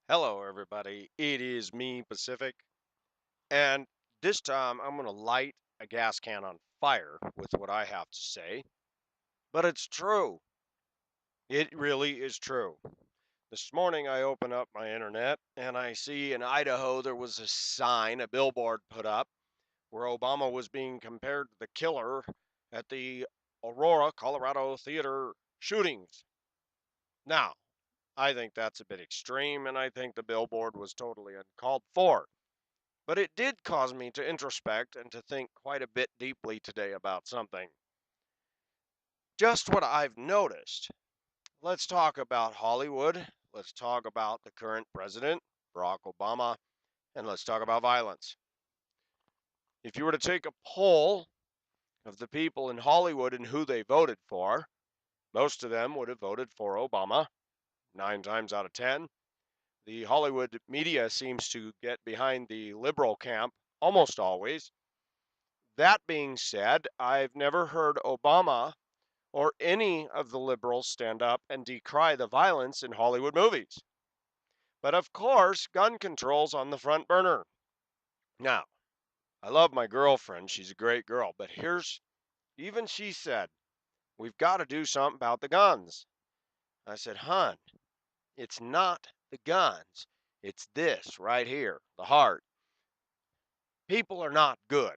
Hello, everybody. It is me, Pacific, and this time I'm going to light a gas can on fire with what I have to say. But it's true. It really is true. This morning I open up my internet and I see in Idaho there was a sign, a billboard put up where Obama was being compared to the killer at the Aurora, Colorado theater shootings. Now, I think that's a bit extreme, and I think the billboard was totally uncalled for. But it did cause me to introspect and to think quite a bit deeply today about something. Just what I've noticed. Let's talk about Hollywood. Let's talk about the current president, Barack Obama, and let's talk about violence. If you were to take a poll of the people in Hollywood and who they voted for, most of them would have voted for Obama, 9 times out of 10. The Hollywood media seems to get behind the liberal camp almost always. That being said, I've never heard Obama or any of the liberals stand up and decry the violence in Hollywood movies. But of course, gun control's on the front burner. Now, I love my girlfriend. She's a great girl. But even she said, we've got to do something about the guns. I said, hun, it's not the guns. It's this right here, the heart. People are not good.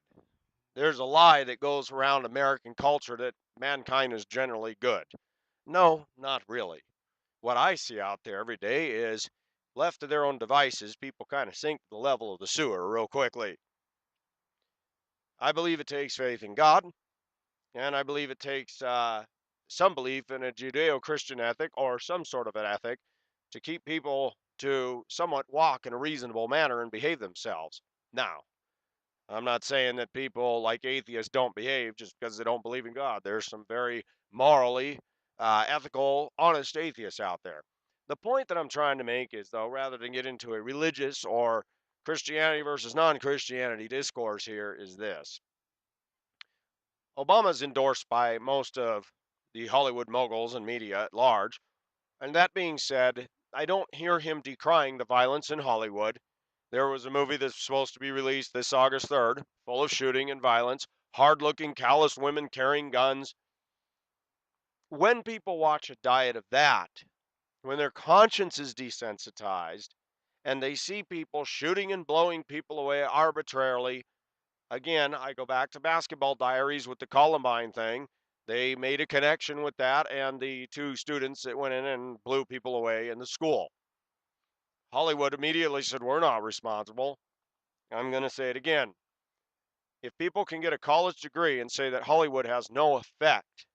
There's a lie that goes around American culture that mankind is generally good. No, not really. What I see out there every day is left to their own devices, people kind of sink to the level of the sewer real quickly. I believe it takes faith in God, and I believe it takes some belief in a Judeo Christian ethic or some sort of an ethic to keep people to somewhat walk in a reasonable manner and behave themselves. Now, I'm not saying that people like atheists don't behave just because they don't believe in God. There's some very morally, ethical, honest atheists out there. The point that I'm trying to make is, though, rather than get into a religious or Christianity versus non Christianity discourse here, is this: Obama's endorsed by most of the Hollywood moguls and media at large. And that being said, I don't hear him decrying the violence in Hollywood. There was a movie that's supposed to be released this August 3rd, full of shooting and violence, hard looking, callous women carrying guns. When people watch a diet of that, when their conscience is desensitized and they see people shooting and blowing people away arbitrarily, again, I go back to Basketball Diaries with the Columbine thing. They made a connection with that and the two students that went in and blew people away in the school. Hollywood immediately said, we're not responsible. I'm going to say it again. If people can get a college degree and say that Hollywood has no effect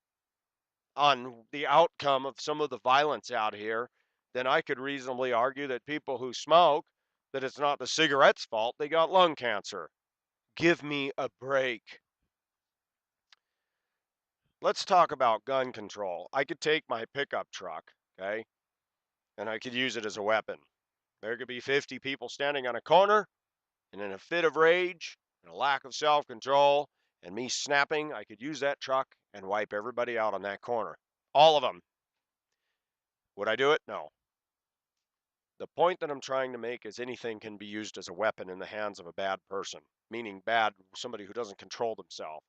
on the outcome of some of the violence out here, then I could reasonably argue that people who smoke, that it's not the cigarettes' fault, they got lung cancer. Give me a break. Let's talk about gun control. I could take my pickup truck, okay, and I could use it as a weapon. There could be 50 people standing on a corner, and in a fit of rage and a lack of self control and me snapping, I could use that truck and wipe everybody out on that corner. All of them. Would I do it? No. The point that I'm trying to make is anything can be used as a weapon in the hands of a bad person, meaning bad, somebody who doesn't control themselves.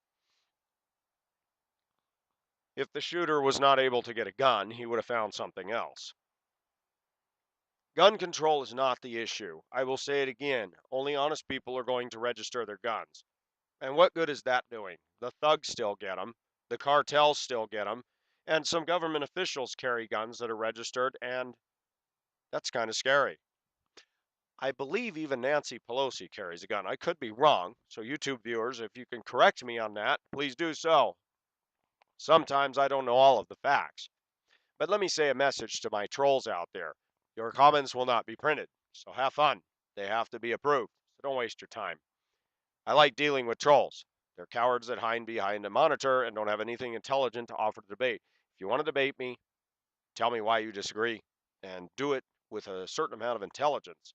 If the shooter was not able to get a gun, he would have found something else. Gun control is not the issue. I will say it again. Only honest people are going to register their guns. And what good is that doing? The thugs still get them, the cartels still get them, and some government officials carry guns that are registered, and that's kind of scary. I believe even Nancy Pelosi carries a gun. I could be wrong. So, YouTube viewers, if you can correct me on that, please do so. Sometimes I don't know all of the facts. But let me say a message to my trolls out there. Your comments will not be printed, so have fun. They have to be approved, so don't waste your time. I like dealing with trolls. They're cowards that hide behind a monitor and don't have anything intelligent to offer to debate. If you want to debate me, tell me why you disagree and do it with a certain amount of intelligence.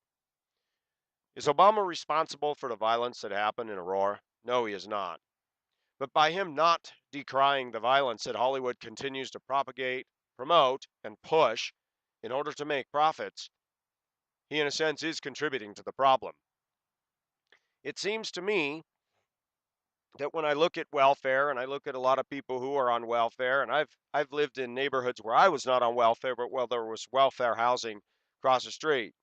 Is Obama responsible for the violence that happened in Aurora? No, he is not. But by him not decrying the violence that Hollywood continues to propagate, promote, and push in order to make profits, He, in a sense, is contributing to the problem. It seems to me that when I look at welfare and I look at a lot of people who are on welfare, and I've lived in neighborhoods where I was not on welfare, but well, there was welfare housing across the street.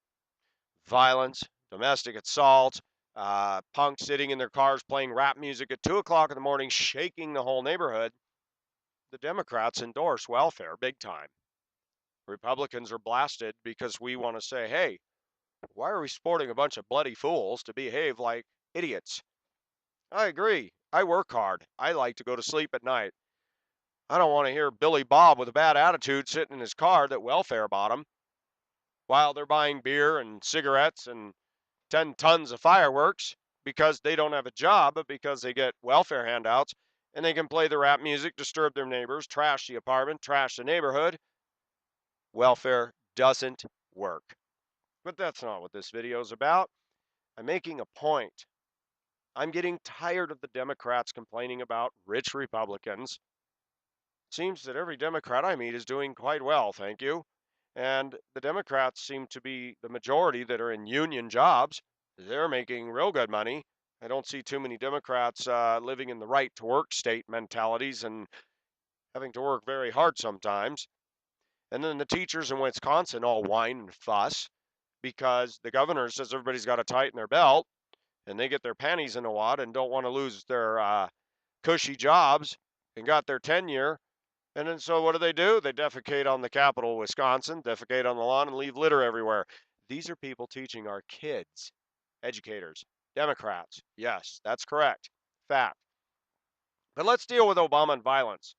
Violence, domestic assault, punks sitting in their cars playing rap music at 2 o'clock in the morning, shaking the whole neighborhood. The Democrats endorse welfare big time. Republicans are blasted because we want to say, hey, why are we supporting a bunch of bloody fools to behave like idiots? I agree. I work hard. I like to go to sleep at night. I don't want to hear Billy Bob with a bad attitude sitting in his car that welfare bought him while they're buying beer and cigarettes and 10 tons of fireworks because they don't have a job, but because they get welfare handouts and they can play the rap music, disturb their neighbors, trash the apartment, trash the neighborhood. Welfare doesn't work. But that's not what this video is about. I'm making a point. I'm getting tired of the Democrats complaining about rich Republicans. It seems that every Democrat I meet is doing quite well, thank you. And the Democrats seem to be the majority that are in union jobs. They're making real good money. I don't see too many Democrats living in the right to work state mentalities and having to work very hard sometimes. And then the teachers in Wisconsin all whine and fuss because the governor says everybody's got to tighten their belt and they get their panties in a wad and don't want to lose their cushy jobs and got their tenure. And then so what do? They defecate on the Capitol, of Wisconsin, defecate on the lawn, and leave litter everywhere. These are people teaching our kids, educators, Democrats. Yes, that's correct. Fact. But let's deal with Obama and violence.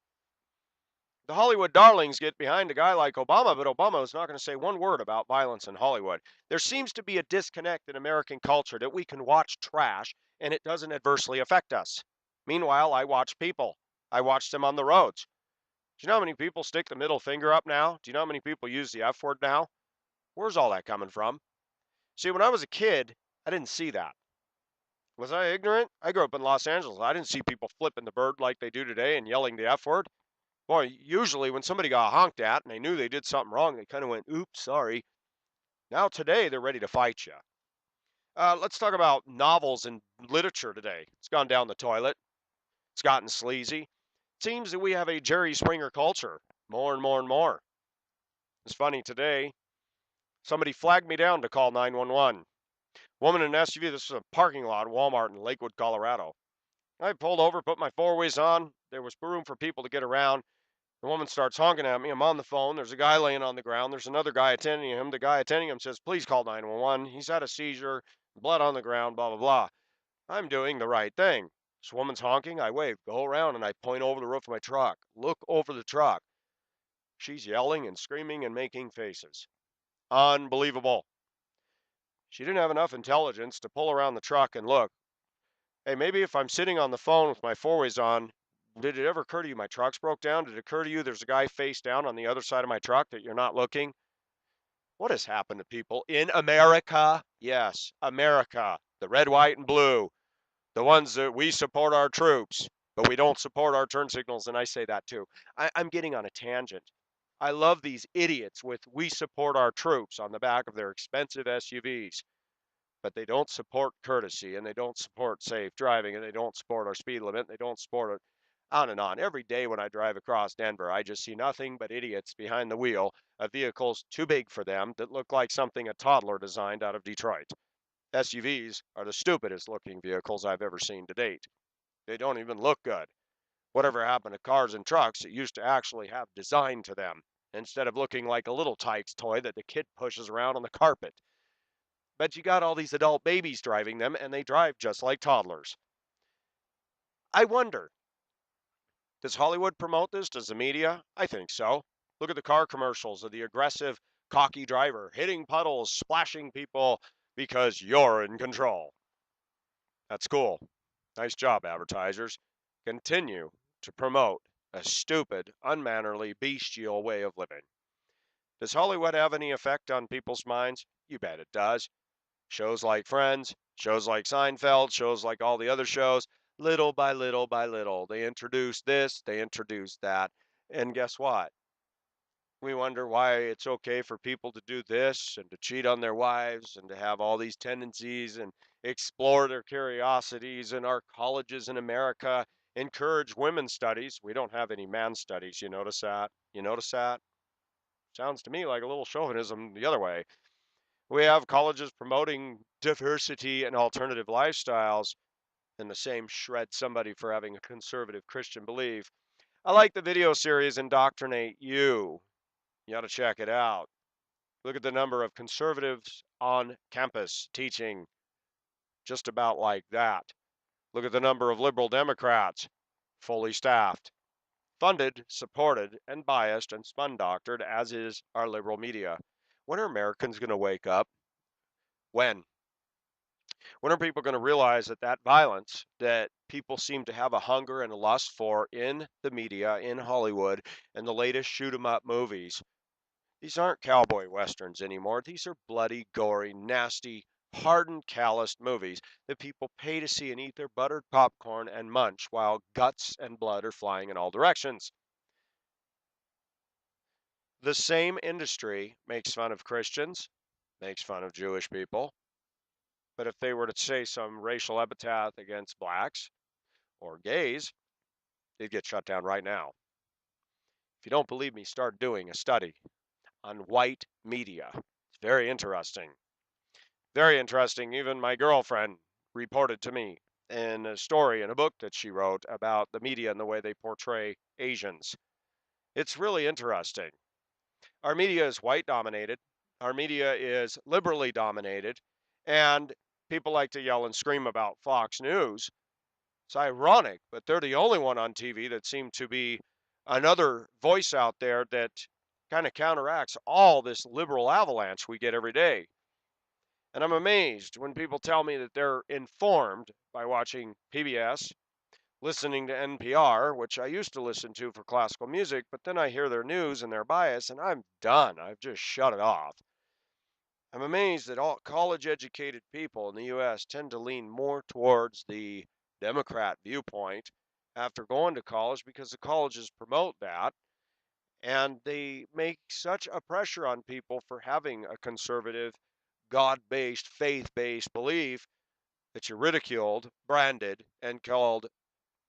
The Hollywood darlings get behind a guy like Obama, but Obama is not going to say one word about violence in Hollywood. There seems to be a disconnect in American culture that we can watch trash and it doesn't adversely affect us. Meanwhile, I watch people. I watch them on the roads. Do you know how many people stick the middle finger up now? Do you know how many people use the F word now? Where's all that coming from? See, when I was a kid, I didn't see that. Was I ignorant? I grew up in Los Angeles. I didn't see people flipping the bird like they do today and yelling the F word. Boy, usually when somebody got honked at and they knew they did something wrong, they kind of went, oops, sorry. Now today, they're ready to fight you. Let's talk about novels and literature today. It's gone down the toilet. It's gotten sleazy. It seems that we have a Jerry Springer culture more and more and more. It's funny today. Somebody flagged me down to call 911. Woman in an SUV. This is a parking lot, Walmart in Lakewood, Colorado. I pulled over, put my four ways on. There was room for people to get around. The woman starts honking at me. I'm on the phone. There's a guy laying on the ground. There's another guy attending him. The guy attending him says, please call 911. He's had a seizure, blood on the ground, blah, blah, blah. I'm doing the right thing. This woman's honking. I wave, go around, and I point over the roof of my truck. Look over the truck. She's yelling and screaming and making faces. Unbelievable. She didn't have enough intelligence to pull around the truck and look. Hey, maybe if I'm sitting on the phone with my four ways on, did it ever occur to you my truck's broke down? Did it occur to you there's a guy face down on the other side of my truck that you're not looking? What has happened to people in America? Yes, America. The red, white, and blue. The ones that we support our troops, but we don't support our turn signals. And I say that too. I'm getting on a tangent. I love these idiots with we support our troops on the back of their expensive SUVs, but they don't support courtesy and they don't support safe driving and they don't support our speed limit. And they don't support it on and on. Every day when I drive across Denver, I just see nothing but idiots behind the wheel of vehicles too big for them that look like something a toddler designed out of Detroit. SUVs are the stupidest looking vehicles I've ever seen to date. They don't even look good. Whatever happened to cars and trucks that used to actually have design to them instead of looking like a little Tykes toy that the kid pushes around on the carpet? But you got all these adult babies driving them and they drive just like toddlers. I wonder, does Hollywood promote this? Does the media? I think so. Look at the car commercials of the aggressive, cocky driver hitting puddles, splashing people because you're in control. That's cool. Nice job, advertisers. Continue to promote a stupid, unmannerly, bestial way of living. Does Hollywood have any effect on people's minds? You bet it does. Shows like Friends, shows like Seinfeld, shows like all the other shows, little by little by little, they introduce this, they introduce that. And guess what? We wonder why it's okay for people to do this and to cheat on their wives and to have all these tendencies and explore their curiosities. And our colleges in America encourage women's studies. We don't have any man studies. You notice that? You notice that? Sounds to me like a little chauvinism the other way. We have colleges promoting diversity and alternative lifestyles, and the same shred somebody for having a conservative Christian belief. I like the video series Indoctrinate You. You ought to check it out. Look at the number of conservatives on campus teaching just about like that. Look at the number of liberal Democrats fully staffed, funded, supported, and biased and spun doctored, as is our liberal media. When are Americans going to wake up? When? When are people going to realize that that violence that people seem to have a hunger and a lust for in the media, in Hollywood, and the latest shoot 'em up movies? These aren't cowboy westerns anymore. These are bloody, gory, nasty, hardened, calloused movies that people pay to see and eat their buttered popcorn and munch while guts and blood are flying in all directions. The same industry makes fun of Christians, makes fun of Jewish people, but if they were to say some racial epithet against blacks or gays, they'd get shut down right now. If you don't believe me, start doing a study on white media. It's very interesting. Very interesting. Even my girlfriend reported to me in a story in a book that she wrote about the media and the way they portray Asians. It's really interesting. Our media is white dominated, our media is liberally dominated, and people like to yell and scream about Fox News. It's ironic, but they're the only one on TV that seem to be another voice out there that kind of counteracts all this liberal avalanche we get every day. And I'm amazed when people tell me that they're informed by watching PBS, listening to NPR, which I used to listen to for classical music, but then I hear their news and their bias, and I'm done. I've just shut it off. I'm amazed that all college educated people in the US tend to lean more towards the Democrat viewpoint after going to college because the colleges promote that. And they make such a pressure on people for having a conservative, God based, faith based belief that you're ridiculed, branded, and called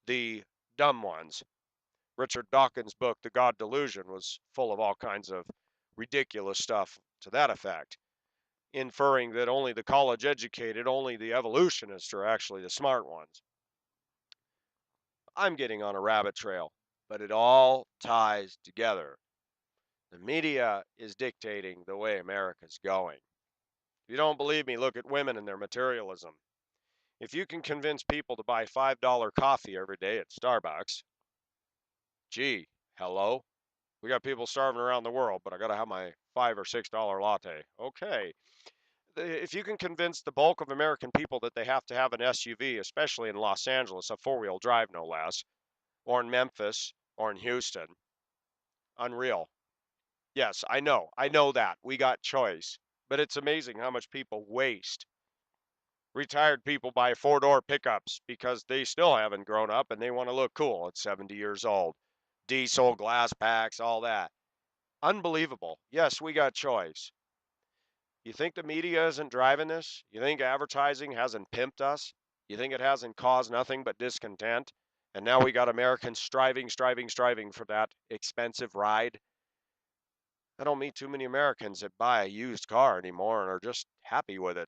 the dumb ones. Richard Dawkins' book, The God Delusion, was full of all kinds of ridiculous stuff to that effect, inferring that only the college educated, only the evolutionists are actually the smart ones. I'm getting on a rabbit trail, but it all ties together. The media is dictating the way America's going. If you don't believe me, look at women and their materialism. If you can convince people to buy $5 coffee every day at Starbucks, gee, hello? We got people starving around the world, but I got to have my $5 or $6 latte. Okay. If you can convince the bulk of American people that they have to have an SUV, especially in Los Angeles, a four-wheel drive no less, or in Memphis, or in Houston, unreal. Yes, I know that. We got choice. But it's amazing how much people waste. Retired people buy four-door pickups because they still haven't grown up and they want to look cool at 70 years old. Diesel, glass packs, all that. Unbelievable. Yes, we got choice. You think the media isn't driving this? You think advertising hasn't pimped us? You think it hasn't caused nothing but discontent? And now we got Americans striving for that expensive ride. I don't meet too many Americans that buy a used car anymore and are just happy with it.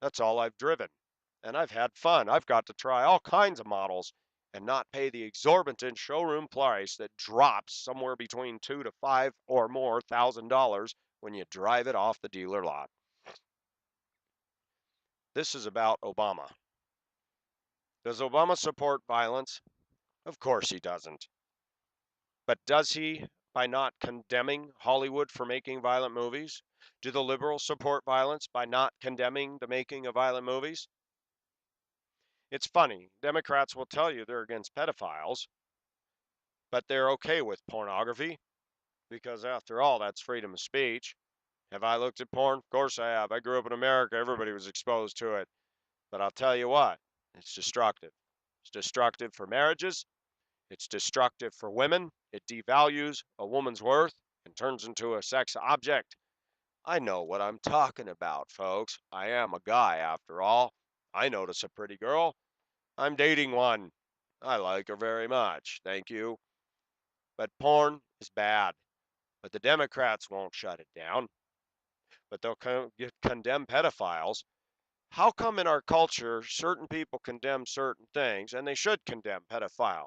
That's all I've driven. And I've had fun. I've got to try all kinds of models and not pay the exorbitant showroom price that drops somewhere between 2 to 5 or more thousand dollars when you drive it off the dealer lot. This is about Obama. Does Obama support violence? Of course he doesn't. But does he by not condemning Hollywood for making violent movies? Do the liberals support violence by not condemning the making of violent movies? It's funny. Democrats will tell you they're against pedophiles, but they're okay with pornography because, after all, that's freedom of speech. Have I looked at porn? Of course I have. I grew up in America. Everybody was exposed to it. But I'll tell you what, it's destructive. It's destructive for marriages. It's destructive for women. It devalues a woman's worth and turns into a sex object. I know what I'm talking about, folks. I am a guy after all. I notice a pretty girl. I'm dating one. I like her very much. Thank you. But porn is bad. But the Democrats won't shut it down. But they'll condemn pedophiles. How come in our culture certain people condemn certain things, and they should condemn pedophile,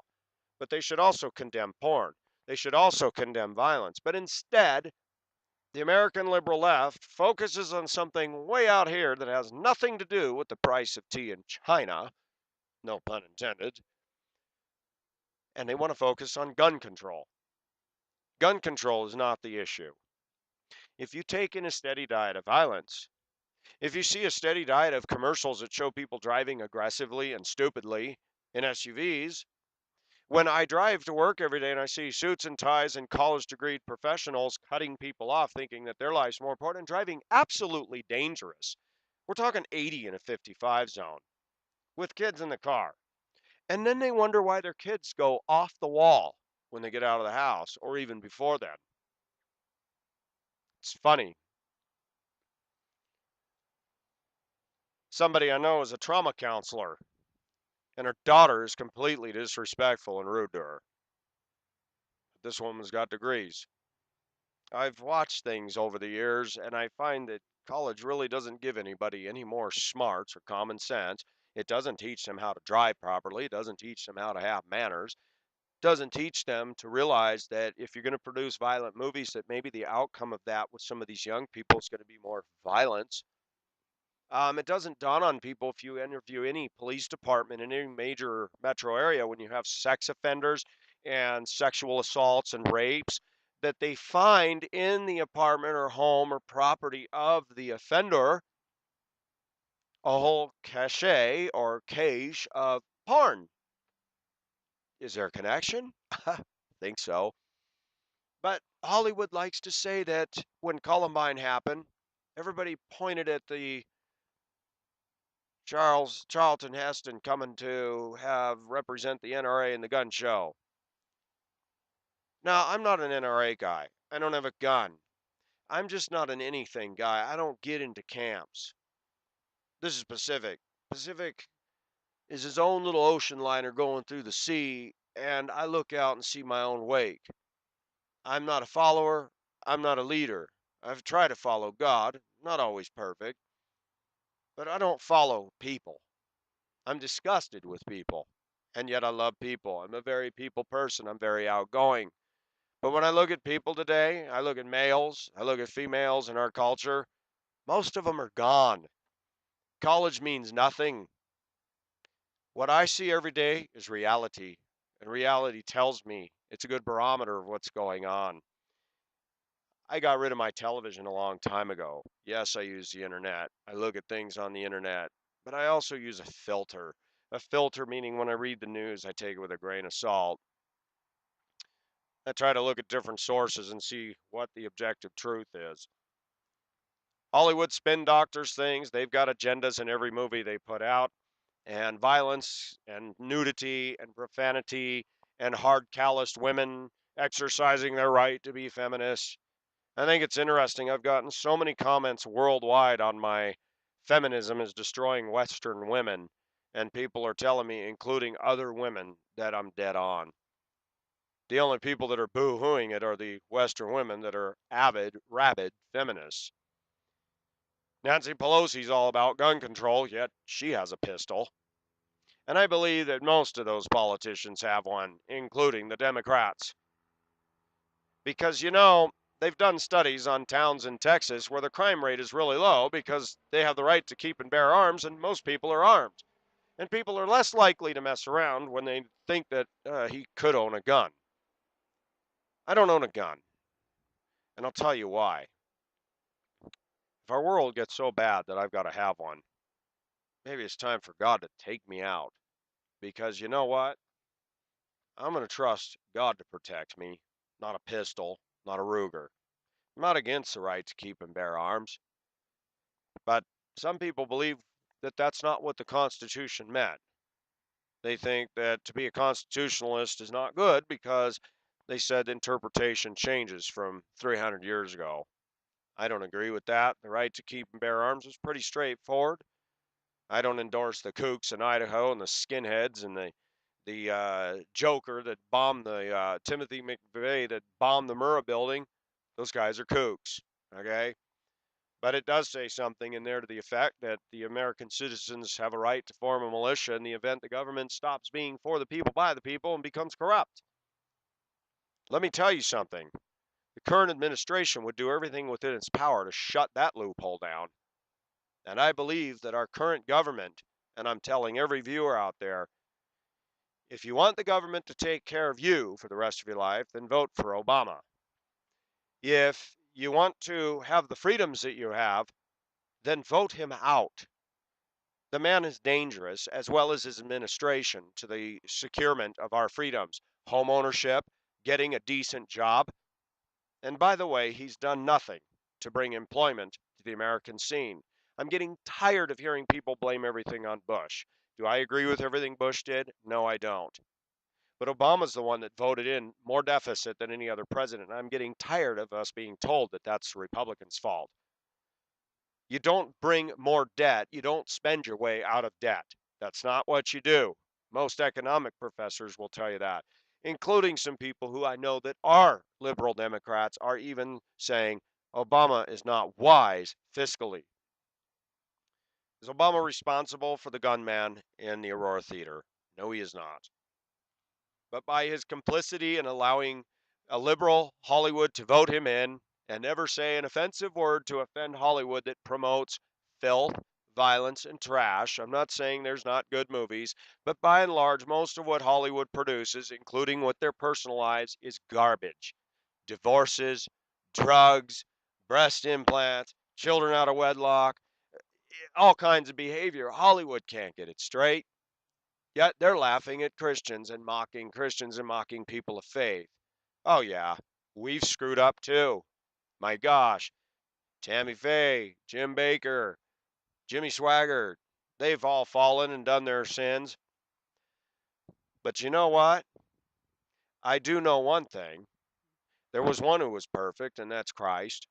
but they should also condemn porn? They should also condemn violence. But instead, the American liberal left focuses on something way out here that has nothing to do with the price of tea in China, no pun intended, and they want to focus on gun control. Gun control is not the issue. If you take in a steady diet of violence, if you see a steady diet of commercials that show people driving aggressively and stupidly in SUVs, when I drive to work every day and I see suits and ties and college degreed professionals cutting people off thinking that their life's more important and driving absolutely dangerous. We're talking 80 in a 55 zone with kids in the car. And then they wonder why their kids go off the wall when they get out of the house or even before then. It's funny. Somebody I know is a trauma counselor, and her daughter is completely disrespectful and rude to her. This woman's got degrees. I've watched things over the years, and I find that college really doesn't give anybody any more smarts or common sense. It doesn't teach them how to drive properly. It doesn't teach them how to have manners. It doesn't teach them to realize that if you're going to produce violent movies, that maybe the outcome of that with some of these young people is going to be more violence. It doesn't dawn on people if you interview any police department in any major metro area when you have sex offenders and sexual assaults and rapes that they find in the apartment or home or property of the offender a whole cache or cache of porn. Is there a connection? Think so. But Hollywood likes to say that when Columbine happened, everybody pointed at the Charlton Heston coming to have represent the NRA in the gun show. Now, I'm not an NRA guy. I don't have a gun. I'm just not an anything guy. I don't get into camps. This is Pacific. Pacific is his own little ocean liner going through the sea, and I look out and see my own wake. I'm not a follower. I'm not a leader. I've tried to follow God, not always perfect, but I don't follow people. I'm disgusted with people. And yet I love people. I'm a very people person. I'm very outgoing. But when I look at people today, I look at males, I look at females in our culture, most of them are gone. College means nothing. What I see every day is reality. And reality tells me it's a good barometer of what's going on. I got rid of my television a long time ago. Yes, I use the internet. I look at things on the internet, but I also use a filter. A filter meaning when I read the news, I take it with a grain of salt. I try to look at different sources and see what the objective truth is. Hollywood spin doctors things, they've got agendas in every movie they put out, and violence and nudity and profanity and hard calloused women exercising their right to be feminists. I think it's interesting. I've gotten so many comments worldwide on my feminism is destroying Western women, and people are telling me, including other women, that I'm dead on. The only people that are boo-hooing it are the Western women that are avid, rabid feminists. Nancy Pelosi's all about gun control, yet she has a pistol. And I believe that most of those politicians have one, including the Democrats. Because, they've done studies on towns in Texas where the crime rate is really low because they have the right to keep and bear arms, and most people are armed. And people are less likely to mess around when they think that he could own a gun. I don't own a gun, and I'll tell you why. If our world gets so bad that I've got to have one, maybe it's time for God to take me out. Because you know what? I'm going to trust God to protect me, not a pistol, not a Ruger. I'm not against the right to keep and bear arms, but some people believe that that's not what the Constitution meant. They think that to be a constitutionalist is not good because They said interpretation changes from 300 years ago. I don't agree with that. The right to keep and bear arms is pretty straightforward. I don't endorse the kooks in Idaho and the skinheads and the Joker that bombed the Timothy McVeigh that bombed the Murrah building. Those guys are kooks. Okay, but it does say something in there to the effect that the American citizens have a right to form a militia in the event the government stops being for the people, by the people, and becomes corrupt. Let me tell you something. The current administration would do everything within its power to shut that loophole down. And I believe that our current government, and I'm telling every viewer out there, if you want the government to take care of you for the rest of your life, then vote for Obama. If you want to have the freedoms that you have, then vote him out. The man is dangerous, as well as his administration, to the securement of our freedoms, home ownership, getting a decent job. And by the way, he's done nothing to bring employment to the American scene. I'm getting tired of hearing people blame everything on Bush. Do I agree with everything Bush did? No, I don't. But Obama's the one that voted in more deficit than any other president. I'm getting tired of us being told that that's the Republicans' fault. You don't bring more debt. You don't spend your way out of debt. That's not what you do. Most economic professors will tell you that, including some people who I know that are liberal Democrats are even saying Obama is not wise fiscally. Is Obama responsible for the gunman in the Aurora Theater? No, he is not. But by his complicity in allowing a liberal Hollywood to vote him in and never say an offensive word to offend Hollywood that promotes filth, violence, and trash. I'm not saying there's not good movies, but by and large, most of what Hollywood produces, including with their personal lives, is garbage. Divorces, drugs, breast implants, children out of wedlock, all kinds of behavior. Hollywood can't get it straight. Yet they're laughing at Christians and mocking people of faith. Oh, yeah, we've screwed up too. My gosh, Tammy Faye, Jim Baker, Jimmy Swaggart, they've all fallen and done their sins. But you know what? I do know one thing. There was one who was perfect, and that's Christ.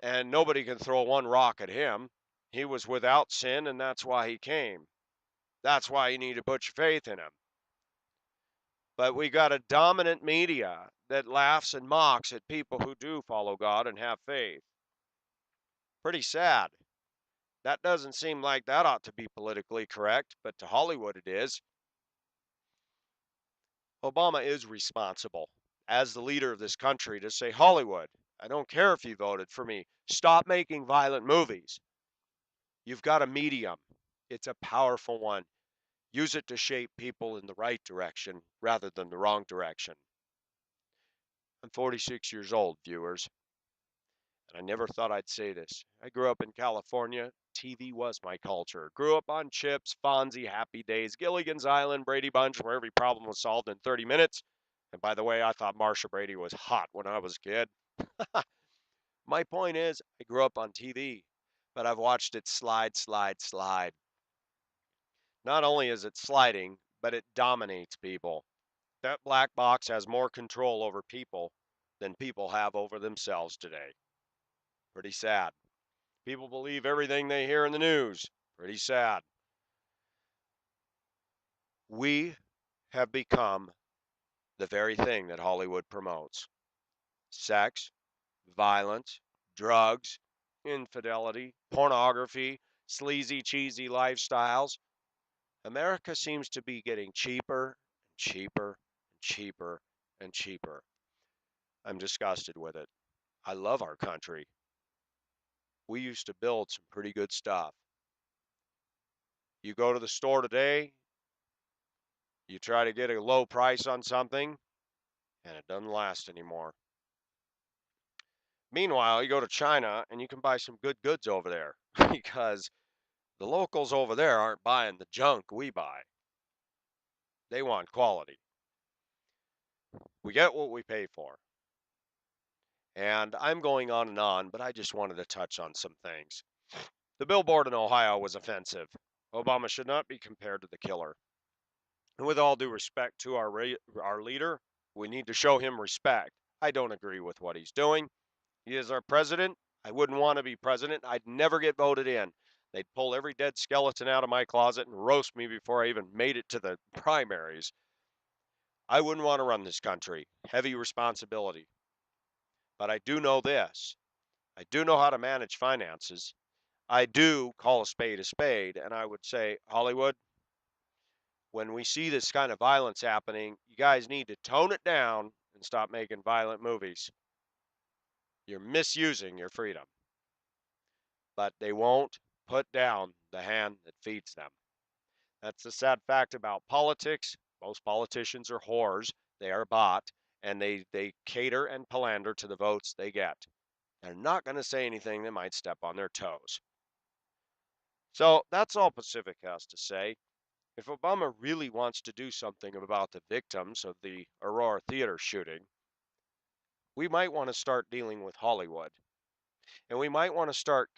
And nobody can throw one rock at him. He was without sin, and that's why he came. That's why you need to put your faith in him. But we got a dominant media that laughs and mocks at people who do follow God and have faith. Pretty sad. That doesn't seem like that ought to be politically correct, but to Hollywood it is. Obama is responsible as the leader of this country to say, Hollywood, I don't care if you voted for me. Stop making violent movies. You've got a medium. It's a powerful one. Use it to shape people in the right direction rather than the wrong direction. I'm 46 years old, viewers. And I never thought I'd say this. I grew up in California. TV was my culture. Grew up on Chips, Fonzie, Happy Days, Gilligan's Island, Brady Bunch, where every problem was solved in 30 minutes. And by the way, I thought Marsha Brady was hot when I was a kid. My point is, I grew up on TV, but I've watched it slide, slide, slide. Not only is it sliding, but it dominates people. That black box has more control over people than people have over themselves today. Pretty sad. People believe everything they hear in the news. Pretty sad. We have become the very thing that Hollywood promotes: sex, violence, drugs, infidelity, pornography, sleazy, cheesy lifestyles. America seems to be getting cheaper and cheaper and cheaper and cheaper. I'm disgusted with it. I love our country. We used to build some pretty good stuff. You go to the store today, you try to get a low price on something, and it doesn't last anymore. Meanwhile, you go to China and you can buy some good goods over there because the locals over there aren't buying the junk we buy. They want quality. We get what we pay for. And I'm going on, but I just wanted to touch on some things. The billboard in Ohio was offensive. Obama should not be compared to the killer. And with all due respect to our leader, We need to show him respect. I don't agree with what he's doing. He is our president. I wouldn't want to be president. I'd never get voted in. They'd pull every dead skeleton out of my closet and roast me before I even made it to the primaries. I wouldn't want to run this country. Heavy responsibility. But I do know this. I do know how to manage finances. I do call a spade, and I would say, Hollywood, when we see this kind of violence happening, you guys need to tone it down and stop making violent movies. You're misusing your freedom. But they won't put down the hand that feeds them. That's the sad fact about politics. Most politicians are whores. They are bought, and they cater and pander to the votes they get. They're not going to say anything that might step on their toes. So that's all Pacific has to say. If Obama really wants to do something about the victims of the Aurora Theater shooting, we might want to start dealing with Hollywood, and we might want to start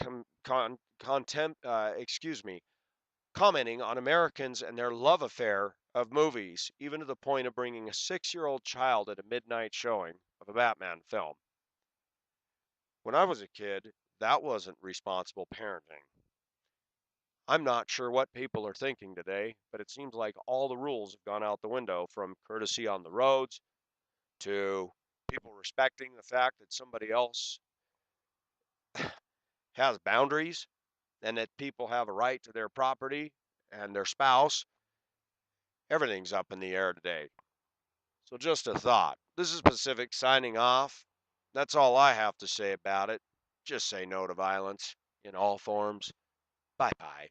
commenting on Americans and their love affair of movies, even to the point of bringing a 6-year-old child at a midnight showing of a Batman film. When I was a kid, that wasn't responsible parenting. I'm not sure what people are thinking today, but it seems like all the rules have gone out the window, from courtesy on the roads to people respecting the fact that somebody else has boundaries and that people have a right to their property and their spouse. Everything's up in the air today. So just a thought. This is Pacific signing off. That's all I have to say about it. Just say no to violence in all forms. Bye bye.